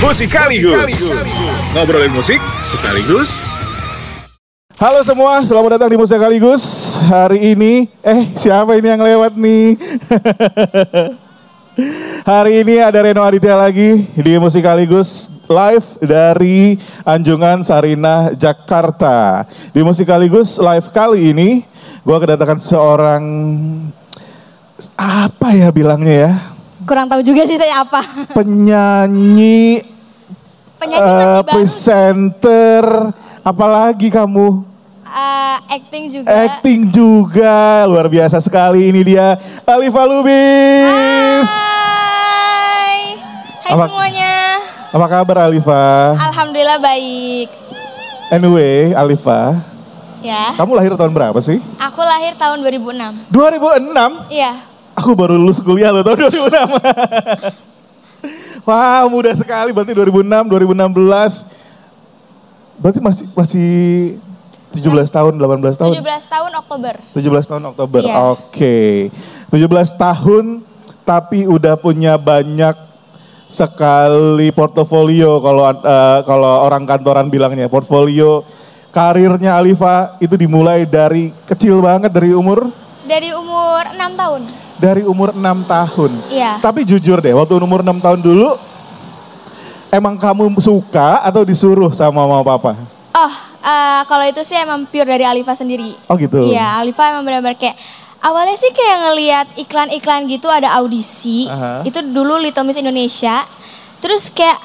Musikaligus, ngobrolin musik sekaligus. Halo semua, selamat datang di Musikaligus. Hari ini, siapa ini yang lewat nih? Hari ini ada Reno Aditya lagi di Musikaligus live dari Anjungan Sarinah, Jakarta. Di Musikaligus live kali ini, gue kedatangan seorang, apa ya bilangnya ya? Kurang tahu juga sih saya apa. Penyanyi Masih baru. Presenter, apalagi kamu? Acting juga. Acting juga, luar biasa sekali. Ini dia Alifa Lubis. Hai semuanya. Apa kabar Alifa? Alhamdulillah baik. Anyway, Alifa, Ya. kamu lahir tahun berapa sih? Aku lahir tahun 2006. 2006? Iya. Aku baru lulus kuliah loh tahun 2006. Wah, muda sekali. Berarti 2006, 2016. Berarti masih 17 tahun, 18 tahun? 17 tahun Oktober. 17 tahun Oktober, Iya. Oke. 17 tahun tapi udah punya banyak sekali portofolio kalau orang kantoran bilangnya. Portfolio karirnya Alifa itu dimulai dari kecil banget, dari umur? Dari umur 6 tahun. Dari umur 6 tahun. Iya. Tapi jujur deh, waktu umur 6 tahun dulu, emang kamu suka atau disuruh sama mama papa? Oh, kalau itu sih emang pure dari Alifa sendiri. Oh gitu? Iya, Alifa emang benar-benar kayak, awalnya sih kayak ngelihat iklan-iklan gitu ada audisi. Aha. Itu dulu Little Miss Indonesia. Terus kayak,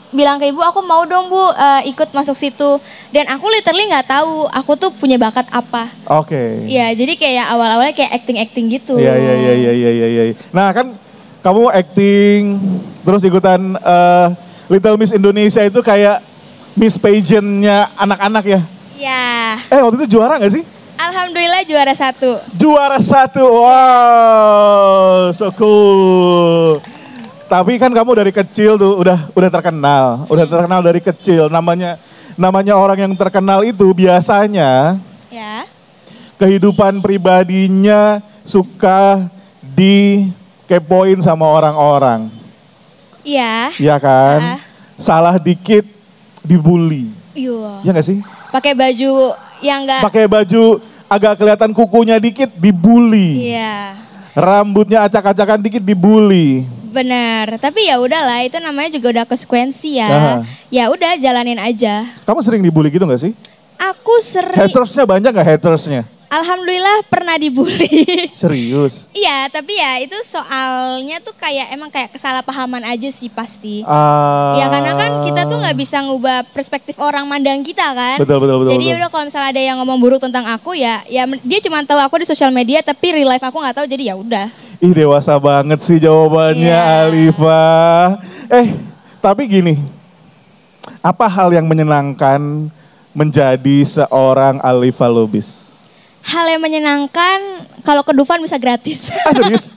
bilang ke ibu aku mau dong bu ikut masuk situ. Dan aku literally gak tahu aku tuh punya bakat apa. Oke. Iya, jadi kayak awal-awalnya kayak acting-acting gitu. Iya. Nah kan kamu acting, terus ikutan Little Miss Indonesia itu kayak Miss Pageant-nya anak-anak ya? Iya. Waktu itu juara gak sih? Alhamdulillah juara 1. Juara 1, wow, so cool. Tapi kan kamu dari kecil tuh udah terkenal dari kecil. Namanya orang yang terkenal itu biasanya Ya. kehidupan pribadinya suka dikepoin sama orang-orang. Iya. Iya kan? Salah dikit dibully. Iya. Iya gak sih? Pakai baju yang enggak. Pakai baju agak kelihatan kukunya dikit dibully. Iya. Rambutnya acak-acakan dikit dibully. Benar, tapi ya udahlah itu namanya juga udah konsekuensi ya. Aha. Ya udah jalanin aja. Kamu sering dibully gitu gak sih? Aku sering, Hatersnya banyak gak hatersnya? alhamdulillah pernah dibully. Serius? Iya, tapi ya itu soalnya tuh kayak emang kayak kesalahpahaman aja sih pasti. Ya karena kan kita tuh nggak bisa ngubah perspektif orang mandang kita kan. Betul. Jadi udah kalau misalnya ada yang ngomong buruk tentang aku ya dia cuma tahu aku di sosial media tapi real life aku nggak tahu jadi ya udah. Ih dewasa banget sih jawabannya Alifa. Tapi gini, apa hal yang menyenangkan menjadi seorang Alifa Lubis? Hal yang menyenangkan kalau ke Dufan bisa gratis. Serius?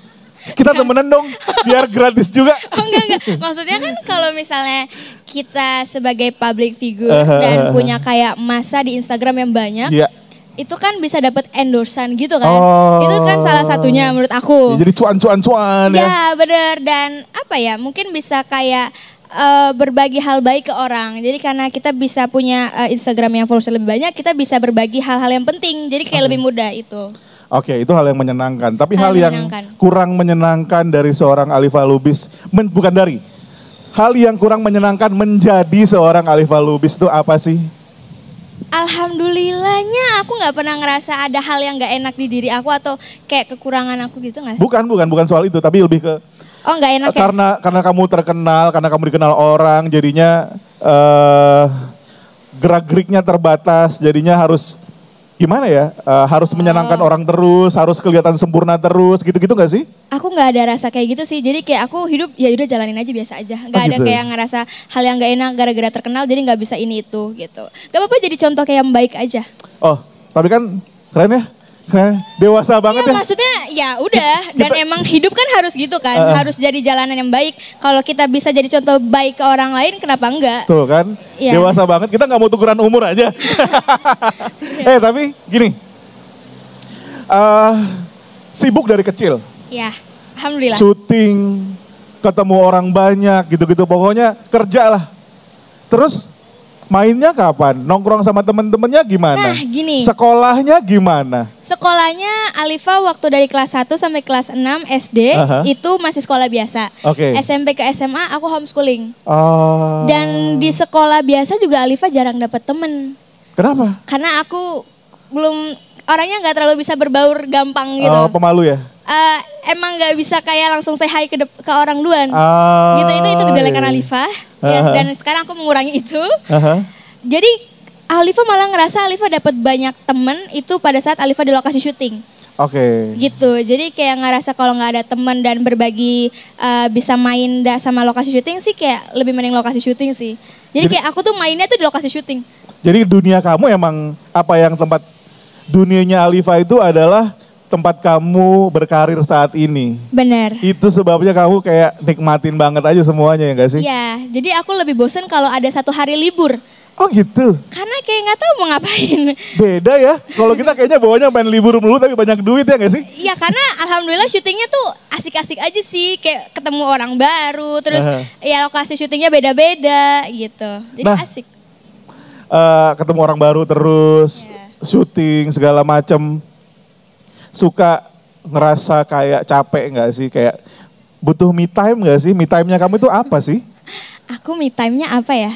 Kita temenan dong, biar gratis juga. Oh enggak. Maksudnya kan kalau misalnya kita sebagai public figure dan punya kayak masa di Instagram yang banyak. Iya. Itu kan bisa dapat endorsan gitu kan. Oh. Itu kan salah satunya menurut aku. Ya, jadi cuan ya. Ya bener dan apa ya mungkin bisa kayak berbagi hal baik ke orang. Jadi karena kita bisa punya Instagram yang followers lebih banyak, kita bisa berbagi hal-hal yang penting. Jadi kayak lebih mudah itu. Oke, itu hal yang menyenangkan. Tapi hal yang menyenangkan. kurang menyenangkan dari seorang Alifa Lubis, hal yang kurang menyenangkan menjadi seorang Alifa Lubis itu apa sih? Alhamdulillahnya aku nggak pernah ngerasa ada hal yang nggak enak di diri aku atau kayak kekurangan aku gitu nggak sih? Bukan soal itu, tapi lebih ke Oh nggak enak ya? karena kamu terkenal, karena kamu dikenal orang, jadinya gerak-geriknya terbatas, jadinya harus gimana ya? Harus menyenangkan orang terus, harus kelihatan sempurna terus, gitu-gitu nggak sih? Aku nggak ada rasa kayak gitu sih. Jadi kayak aku hidup ya udah jalanin aja biasa aja. Nggak ada gitu. kayak ngerasa hal yang nggak enak gara-gara terkenal jadi nggak bisa ini itu gitu. Gak apa-apa jadi contoh kayak yang baik aja. Oh, tapi kan keren ya? Keren, dewasa banget ya? Maksudnya ya udah. Dan emang hidup kan harus gitu kan. Harus jadi jalanan yang baik. Kalau kita bisa jadi contoh baik ke orang lain, kenapa enggak? Tuh kan, Iya. dewasa banget. Kita nggak mau tukeran umur aja. Tapi gini, sibuk dari kecil. Ya, alhamdulillah. Syuting, ketemu orang banyak gitu-gitu. Pokoknya kerja lah. Terus mainnya kapan? Nongkrong sama temen-temennya gimana? Nah, gini. Sekolahnya gimana? Sekolahnya Alifa waktu dari kelas 1 sampai kelas 6 SD itu masih sekolah biasa. Oke. SMP ke SMA aku homeschooling. Oh. Dan di sekolah biasa juga Alifa jarang dapat temen. Kenapa? Karena aku belum orangnya nggak terlalu bisa berbaur gampang gitu. Oh, pemalu ya? Emang nggak bisa kayak langsung say hi ke orang duluan. Gitu itu kejelekan iya. Alifa. Ya, dan sekarang aku mengurangi itu. Aha. Jadi Alifa malah ngerasa Alifa dapat banyak temen itu pada saat Alifa di lokasi syuting. Oke. Gitu, jadi kayak ngerasa kalau nggak ada teman dan berbagi bisa main sama lokasi syuting sih kayak lebih mending lokasi syuting sih. Jadi kayak aku tuh mainnya tuh di lokasi syuting. Jadi dunia kamu emang apa yang tempat dunianya Alifa itu adalah tempat kamu berkarir saat ini. Bener. Itu sebabnya kamu kayak nikmatin banget aja semuanya ya gak sih? Iya, jadi aku lebih bosen kalau ada satu hari libur. Oh gitu? Karena kayak nggak tahu mau ngapain. Beda ya, kalau kita kayaknya bawanya main libur dulu tapi banyak duit ya gak sih? Iya karena alhamdulillah syutingnya tuh asik-asik aja sih. Kayak ketemu orang baru, terus ya lokasi syutingnya beda-beda gitu. Jadi asik. Ketemu orang baru terus, syuting segala macem. Suka ngerasa kayak capek gak sih? Kayak butuh me time gak sih? Me time-nya kamu itu apa sih? Aku me time-nya apa ya?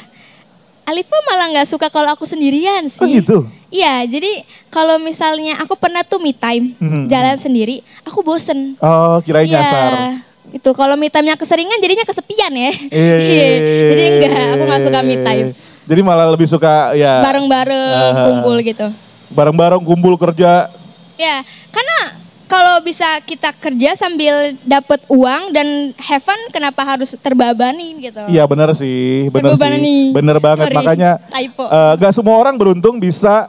Alifa malah gak suka kalau aku sendirian sih. Oh gitu? Iya, jadi kalau misalnya aku pernah tuh me time, jalan sendiri, aku bosen. Oh, kirain nyasar. Itu kalau me time-nya keseringan jadinya kesepian ya. Iya. Jadi enggak, aku gak suka me time. Jadi malah lebih suka ya. Bareng-bareng, kumpul gitu. Bareng-bareng kumpul kerja. Ya, karena kalau bisa kita kerja sambil dapat uang dan have fun, kenapa harus terbebani gitu? Iya benar sih, benar sih. Benar banget, Sorry, makanya typo. gak semua orang beruntung bisa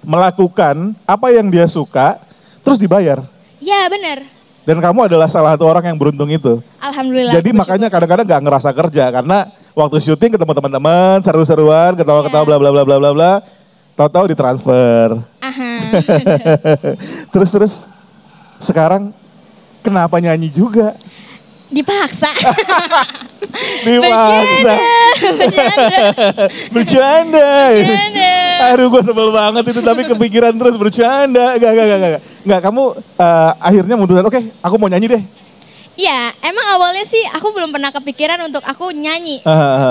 melakukan apa yang dia suka terus dibayar. Ya benar. Dan kamu adalah salah satu orang yang beruntung itu. Alhamdulillah. Jadi makanya kadang-kadang gak ngerasa kerja karena waktu syuting ketemu teman-teman, seru-seruan, ketawa-ketawa bla bla bla bla bla bla. Tahu-tahu ditransfer. Terus sekarang kenapa nyanyi juga? Dipaksa. Dipaksa. Bercanda. Aduh gue sebel banget itu tapi kepikiran terus bercanda. Enggak, kamu akhirnya memutuskan oke, aku mau nyanyi deh. Ya, emang awalnya sih aku belum pernah kepikiran untuk aku nyanyi.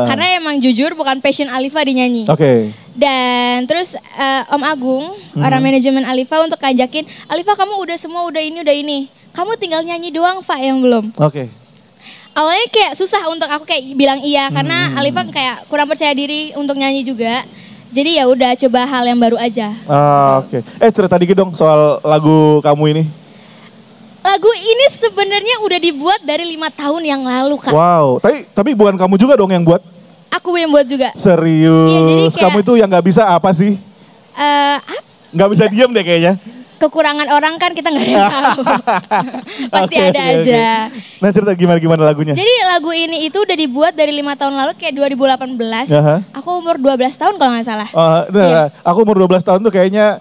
Karena emang jujur bukan passion Alifa di nyanyi. Oke. Dan terus Om Agung, orang manajemen Alifa untuk ngajakin, Alifa kamu udah semua udah ini. Kamu tinggal nyanyi doang, Fa, yang belum. Oke. Awalnya kayak susah untuk aku kayak bilang iya karena Alifa kayak kurang percaya diri untuk nyanyi juga. Jadi ya udah coba hal yang baru aja. Oke. Cerita dikit dong soal lagu kamu ini. Lagu ini sebenarnya udah dibuat dari 5 tahun yang lalu, Kak. Wow, tapi bukan kamu juga dong yang buat? Aku yang buat juga. Serius, Iya, jadi kayak, kamu itu yang gak bisa apa sih? Gak bisa diem deh kayaknya. Kekurangan orang kan kita gak ada yang tahu. Pasti ada aja. Nah cerita gimana lagunya? Jadi lagu ini itu udah dibuat dari 5 tahun lalu kayak 2018. Aku umur 12 tahun kalau gak salah. Aku umur 12 tahun tuh kayaknya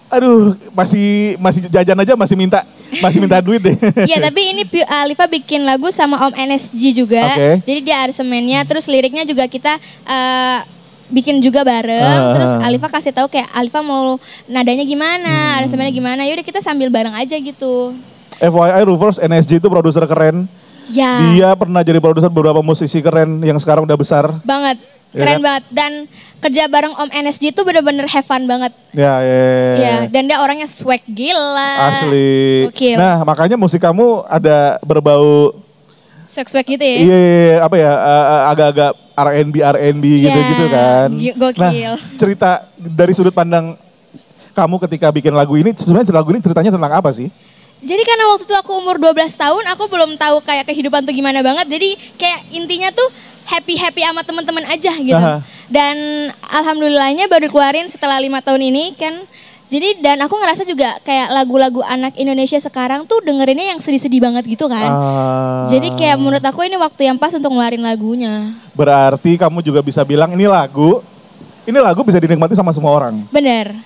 aduh, masih jajan aja masih minta duit deh. Iya, tapi ini Alifa bikin lagu sama Om NSG juga. Jadi dia aransemennya, terus liriknya juga kita bikin juga bareng. Terus Alifa kasih tahu kayak Alifa mau nadanya gimana, aransemennya gimana. Yaudah kita sambil bareng aja gitu. FYI Rufus NSG itu produser keren. Ya. Dia pernah jadi produser beberapa musisi keren yang sekarang udah besar. Banget, keren banget. Dan kerja bareng Om NSG itu bener-bener have fun banget. Ya, dan dia orangnya swag gila. Asli. Gokil. Nah makanya musik kamu ada berbau swag-swag gitu ya. Iya, apa ya, agak-agak R&B gitu-gitu kan. Gokil. Nah cerita dari sudut pandang kamu ketika bikin lagu ini, sebenarnya lagu ini ceritanya tentang apa sih? Jadi karena waktu itu aku umur 12 tahun, aku belum tahu kayak kehidupan tuh gimana banget. Jadi kayak intinya tuh happy sama teman-teman aja gitu. Dan alhamdulillahnya baru keluarin setelah 5 tahun ini kan. Jadi dan aku ngerasa juga kayak lagu-lagu anak Indonesia sekarang tuh dengerinnya yang sedih-sedih banget gitu kan. Jadi kayak menurut aku ini waktu yang pas untuk ngeluarin lagunya. Berarti kamu juga bisa bilang ini lagu bisa dinikmati sama semua orang. Bener.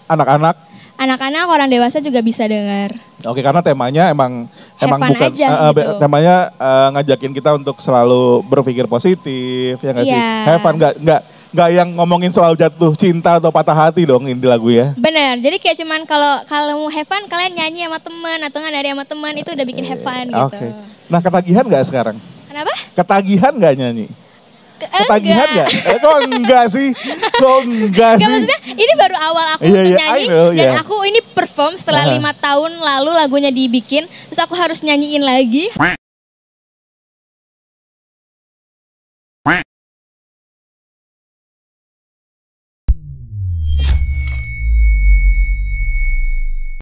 Anak-anak, orang dewasa juga bisa dengar. Oke, karena temanya emang Fun bukan aja, gitu. temanya ngajakin kita untuk selalu berpikir positif, ya nggak sih? Iya. Have fun, nggak yang ngomongin soal jatuh cinta atau patah hati dong ini lagu ya. Bener, jadi kayak cuman kalau mau have fun kalian nyanyi sama teman atau nggak nari sama teman itu udah bikin have fun gitu. Oke. Nah, ketagihan nggak sekarang? Kenapa? Ketagihan nggak nyanyi? Ketagihan Enggak. nggak? Kok enggak sih? Enggak, maksudnya ini baru awal aku Iya, untuk iya, nyanyi I know, dan yeah. aku ini perform setelah 5 tahun lalu lagunya dibikin terus aku harus nyanyiin lagi.